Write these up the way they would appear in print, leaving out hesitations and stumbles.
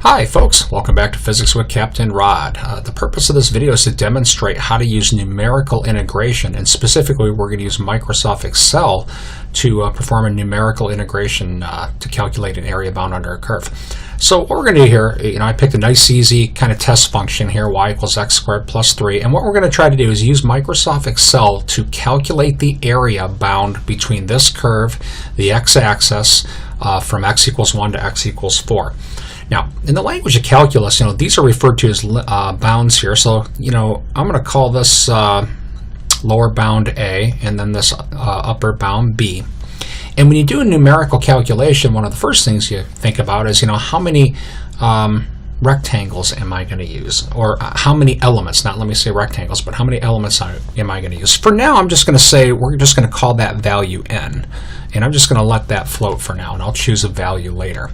Hi folks, welcome back to Physics with Captain Rod. The purpose of this video is to demonstrate how to use numerical integration, and specifically we're going to use Microsoft Excel to perform a numerical integration to calculate an area bound under a curve. So what we're going to do here, I picked a nice easy kind of test function here, y equals x squared plus 3, and what we're going to try to do is use Microsoft Excel to calculate the area bound between this curve, the x-axis, from x equals 1 to x equals 4. Now, in the language of calculus, these are referred to as bounds here. So, I'm going to call this lower bound A and then this upper bound B. And when you do a numerical calculation, one of the first things you think about is, how many rectangles am I going to use? Or how many elements, not let me say rectangles, but how many elements am I going to use? For now, I'm just going to say, we're just going to call that value n. And I'm just going to let that float for now, and I'll choose a value later.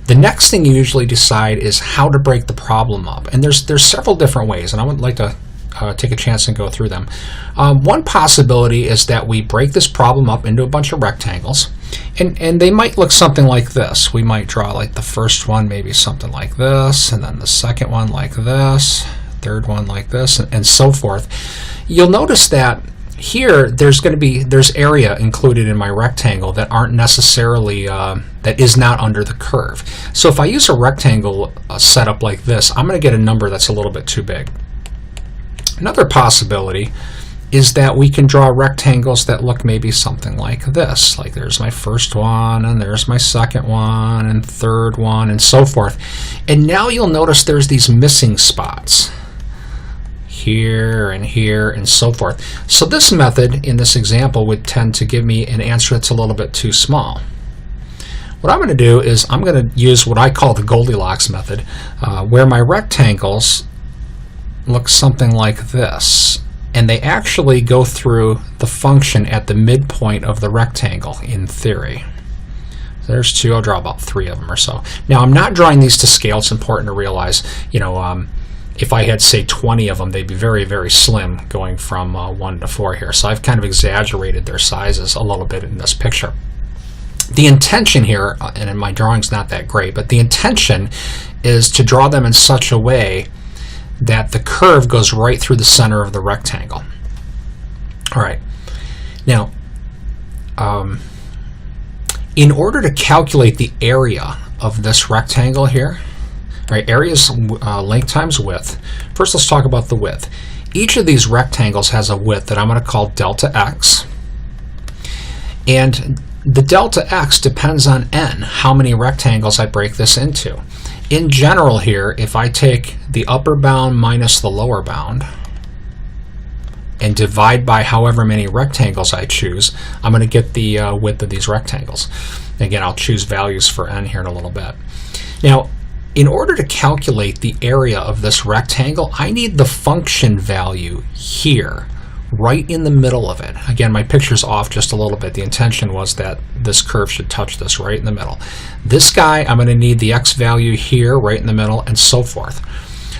The next thing you usually decide is how to break the problem up, and there's several different ways, and I would like to take a chance and go through them. One possibility is that we break this problem up into a bunch of rectangles, and they might look something like this. We might draw like the first one maybe something like this, and then the second one like this, third one like this, and so forth. You'll notice that here there's area included in my rectangle that aren't necessarily that is not under the curve. So if I use a rectangle setup like this, I'm going to get a number that's a little bit too big. Another possibility is that we can draw rectangles that look maybe something like this. Like there's my first one, and there's my second one, and third one, and so forth. And now you'll notice there's these missing spots here and so forth. So this method in this example would tend to give me an answer that's a little bit too small. What I'm going to do is I'm going to use what I call the Goldilocks method, where my rectangles look something like this, and they actually go through the function at the midpoint of the rectangle in theory. There's two. I'll draw about 3 of them or so. Now I'm not drawing these to scale. It's important to realize, if I had, say, 20 of them, they'd be very, very slim going from 1 to 4 here. So I've kind of exaggerated their sizes a little bit in this picture. The intention here, and my drawing's not that great, but the intention is to draw them in such a way that the curve goes right through the center of the rectangle. All right. Now, in order to calculate the area of this rectangle here, right, area is length times width. First, let's talk about the width. Each of these rectangles has a width that I'm going to call delta x. And the delta x depends on n, how many rectangles I break this into. In general here, if I take the upper bound minus the lower bound and divide by however many rectangles I choose, I'm going to get the width of these rectangles. Again, I'll choose values for n here in a little bit. Now, in order to calculate the area of this rectangle, I need the function value here, right in the middle of it. Again, my picture's off just a little bit. The intention was that this curve should touch this right in the middle. This guy, I'm going to need the x value here, right in the middle, and so forth.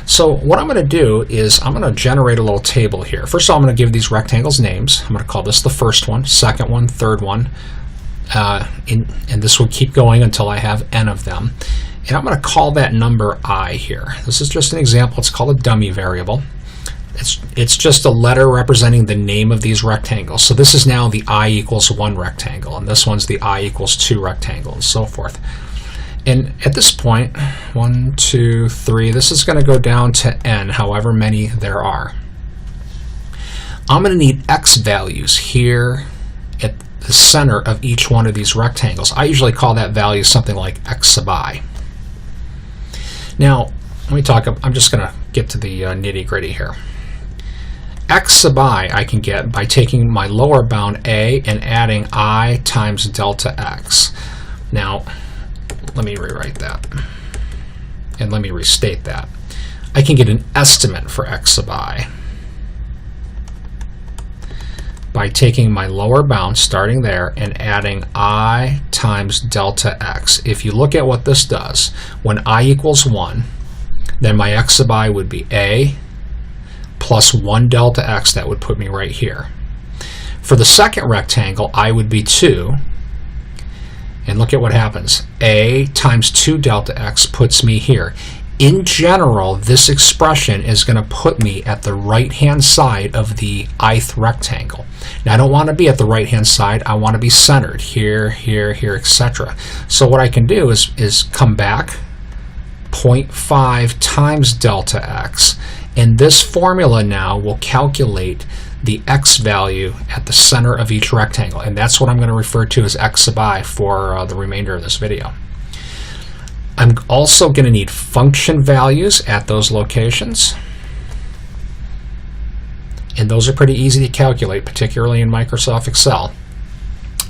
So what I'm going to do is I'm going to generate a little table here. First of all, I'm going to give these rectangles names. I'm going to call this the first one, second one, third one, and this will keep going until I have n of them. And I'm going to call that number I here. This is just an example. It's called a dummy variable. It's just a letter representing the name of these rectangles. So this is now the I equals 1 rectangle, and this one's the I equals 2 rectangle, and so forth. And at this point, 1, 2, 3, this is going to go down to n, however many there are. I'm going to need x values here at the center of each one of these rectangles. I usually call that value something like x sub I. Now, let me talk. I'm just going to get to the nitty-gritty here. X sub I can get by taking my lower bound a and adding I times delta x. Now, let me rewrite that, and let me restate that. I can get an estimate for x sub I by taking my lower bound, starting there, and adding I times delta x. If you look at what this does, when I equals 1, then my x sub I would be a plus 1 delta x. That would put me right here. For the second rectangle, I would be 2, And look at what happens. A times 2 delta x puts me here. In general, this expression is going to put me at the right-hand side of the ith rectangle. Now, I don't want to be at the right-hand side. I want to be centered here, here, here, etc. So what I can do is come back 0.5 times delta x, and this formula now will calculate the x value at the center of each rectangle, and that's what I'm going to refer to as x sub I for the remainder of this video. I'm also going to need function values at those locations, and those are pretty easy to calculate, particularly in Microsoft Excel.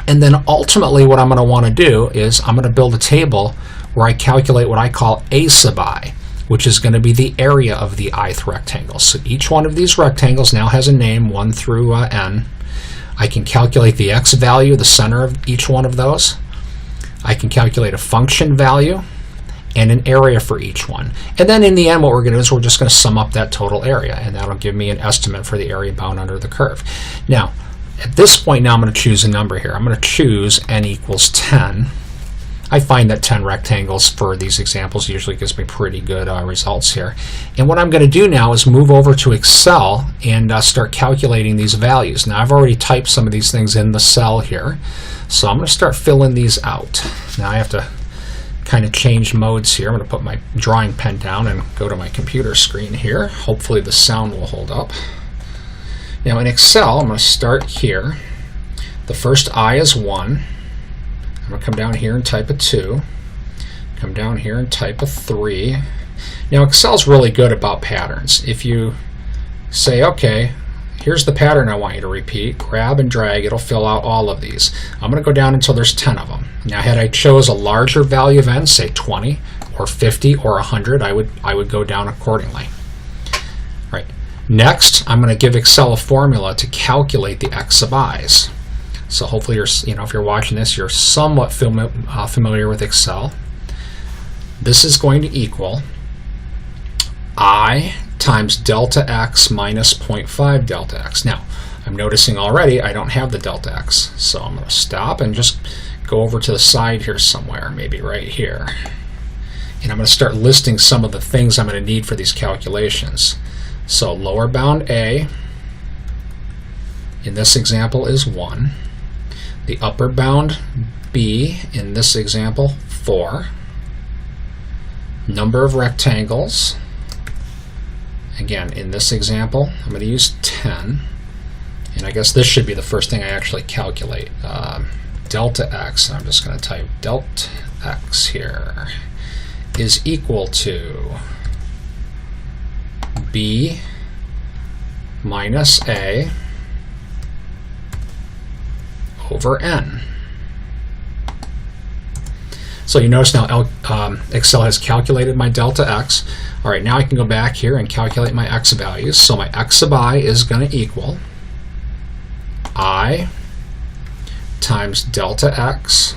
And then ultimately what I'm going to want to do is I'm going to build a table where I calculate what I call a sub I, which is going to be the area of the ith rectangle. So each one of these rectangles now has a name, 1 through n. I can calculate the x value, the center of each one of those. I can calculate a function value and an area for each one. And then in the end, what we're going to do is we're just going to sum up that total area, and that'll give me an estimate for the area bound under the curve. Now, at this point now I'm going to choose a number here. I'm going to choose n equals 10. I find that 10 rectangles for these examples usually gives me pretty good results here. And what I'm going to do now is move over to Excel and start calculating these values. Now, I've already typed some of these things in the cell here, so I'm going to start filling these out. Now I have to kind of change modes here. I'm going to put my drawing pen down and go to my computer screen here. Hopefully the sound will hold up. Now in Excel, I'm going to start here. The first I is 1. I'm going to come down here and type a 2. Come down here and type a 3. Now Excel's really good about patterns. If you say, okay, here's the pattern I want you to repeat, grab and drag, it'll fill out all of these. I'm going to go down until there's 10 of them. Now had I chose a larger value of n, say 20 or 50 or 100, I would go down accordingly. Right. Next, I'm going to give Excel a formula to calculate the x sub i's. So hopefully if you're watching this, you're somewhat familiar with Excel. This is going to equal I times delta x minus 0.5 delta x. Now, I'm noticing already I don't have the delta x, so I'm going to stop and just go over to the side here somewhere, maybe right here. And I'm going to start listing some of the things I'm going to need for these calculations. So lower bound A, in this example, is 1. The upper bound B, in this example, 4. Number of rectangles, again, in this example, I'm going to use 10. And I guess this should be the first thing I actually calculate. Delta x, I'm just going to type delta x here, is equal to B minus A over n. So you notice now Excel has calculated my delta x. All right, now I can go back here and calculate my x values. So my x sub I is going to equal I times delta x.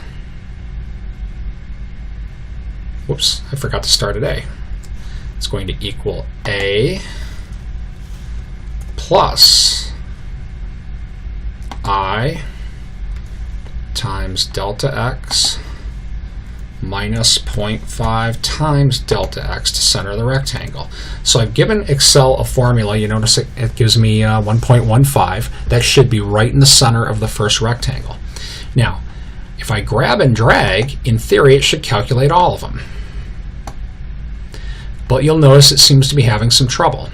Whoops, I forgot to start at A. It's going to equal A plus I times delta x minus 0.5 times delta x to center the rectangle. So I've given Excel a formula. You notice it gives me 1.15. That should be right in the center of the first rectangle. Now, if I grab and drag, in theory it should calculate all of them. But you'll notice it seems to be having some trouble.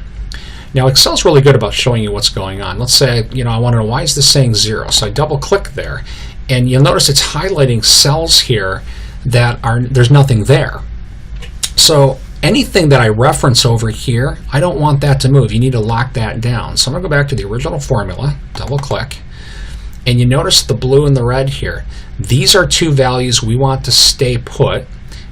Now Excel's really good about showing you what's going on. Let's say, I want to know why is this saying 0? So I double click there, and you'll notice it's highlighting cells here that there's nothing there. So anything that I reference over here, I don't want that to move. You need to lock that down. So I'm going to go back to the original formula, double click, and you notice the blue and the red here. These are two values we want to stay put.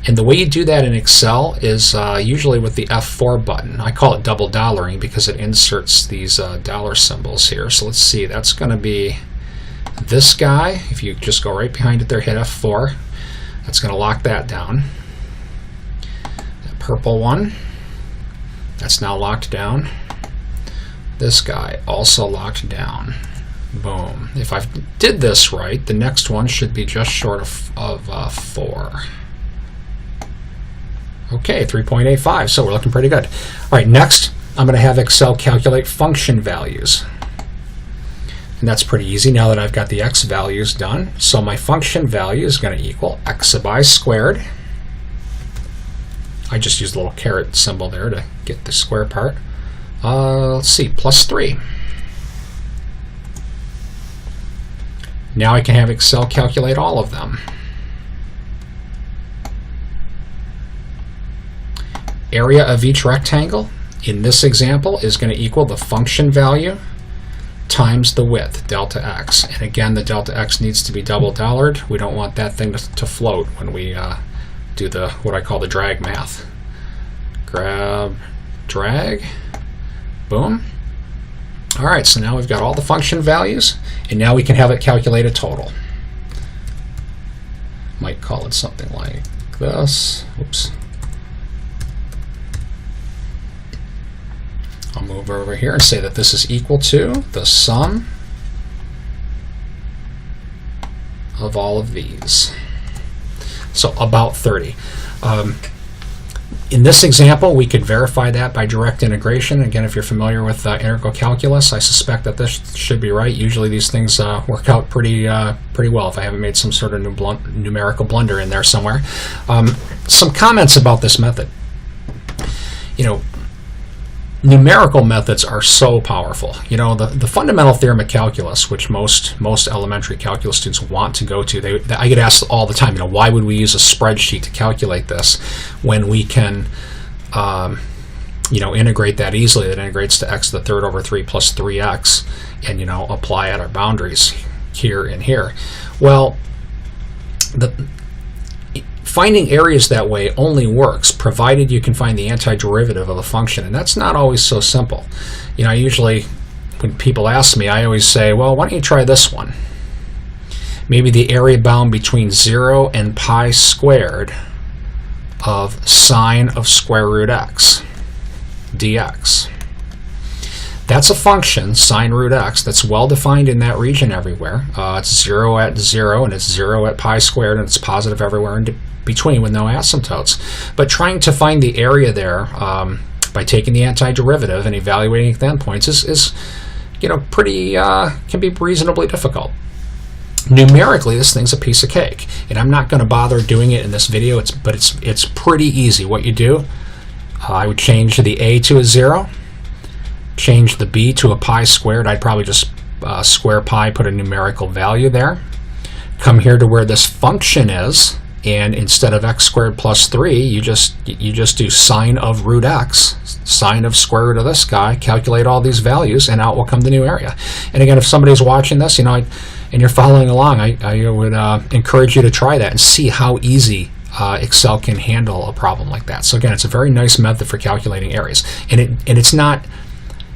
And the way you do that in Excel is usually with the F4 button. I call it double dollaring because it inserts these dollar symbols here. So let's see, that's going to be this guy. If you just go right behind it there, hit F4, that's going to lock that down. That purple one, that's now locked down. This guy also locked down. Boom. If I did this right, the next one should be just short of 4. Okay, 3.85, so we're looking pretty good. All right, next I'm going to have Excel calculate function values. And that's pretty easy now that I've got the x values done. So my function value is going to equal x sub I squared. I just used a little caret symbol there to get the square part. Let's see, plus 3. Now I can have Excel calculate all of them. Area of each rectangle in this example is going to equal the function value times the width, delta x. And again, the delta x needs to be double-dollared. We don't want that thing to float when we do the what I call the drag math. Grab, drag, boom. All right, so now we've got all the function values, and now we can have it calculate a total. Might call it something like this. Oops. I'll move over here and say that this is equal to the sum of all of these. So about 30. In this example, we could verify that by direct integration. Again, if you're familiar with integral calculus, I suspect that this should be right. Usually these things work out pretty well if I haven't made some sort of numerical blunder in there somewhere. Some comments about this method. You know, numerical methods are so powerful. You know, the fundamental theorem of calculus, which most elementary calculus students want to go to, I get asked all the time, you know, why would we use a spreadsheet to calculate this when we can, you know, integrate that easily? That integrates to x to the third over 3 plus 3x, and, you know, apply at our boundaries here and here. Well, finding areas that way only works provided you can find the antiderivative of a function, and that's not always so simple. You know, I usually, when people ask me, I always say, well, why don't you try this one? Maybe the area bound between 0 and pi squared of sine of square root x dx. That's a function, sine root x, that's well defined in that region everywhere. It's 0 at 0, and it's 0 at pi squared, and it's positive everywhere in between with no asymptotes. But trying to find the area there by taking the antiderivative and evaluating the endpoints is you know, pretty can be reasonably difficult. Numerically, this thing's a piece of cake, and I'm not going to bother doing it in this video. But it's pretty easy. What you do, I would change the a to a 0. Change the b to a pi squared. I'd probably just square pi, put a numerical value there. Come here to where this function is, and instead of x squared plus 3, you just do sine of root x, sine of square root of this guy, calculate all these values, and out will come the new area. And again, if somebody's watching this, you know, and you're following along, I would encourage you to try that and see how easy Excel can handle a problem like that. So again, it's a very nice method for calculating areas, and it's not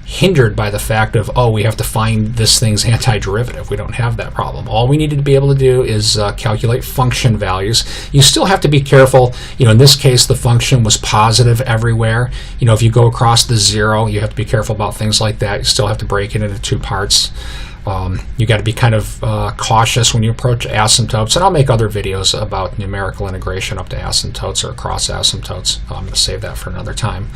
hindered by the fact of, oh, we have to find this thing's antiderivative. We don't have that problem. All we needed to be able to do is calculate function values. You still have to be careful. You know, in this case, the function was positive everywhere. You know, if you go across the 0, you have to be careful about things like that. You still have to break it into 2 parts. You got to be kind of cautious when you approach asymptotes, and I'll make other videos about numerical integration up to asymptotes or across asymptotes. I'm going to save that for another time.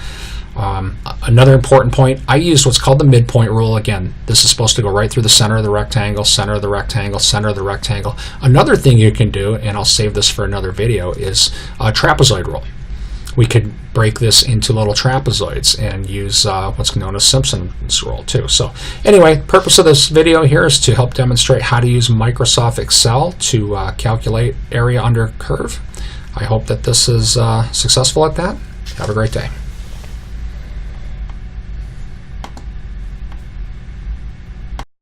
Another important point, I used what's called the midpoint rule. Again, this is supposed to go right through the center of the rectangle, center of the rectangle, center of the rectangle. Another thing you can do, and I'll save this for another video, is a trapezoid rule. We could break this into little trapezoids and use what's known as Simpson's rule too. So anyway, purpose of this video here is to help demonstrate how to use Microsoft Excel to calculate area under curve. I hope that this is successful at that. Have a great day.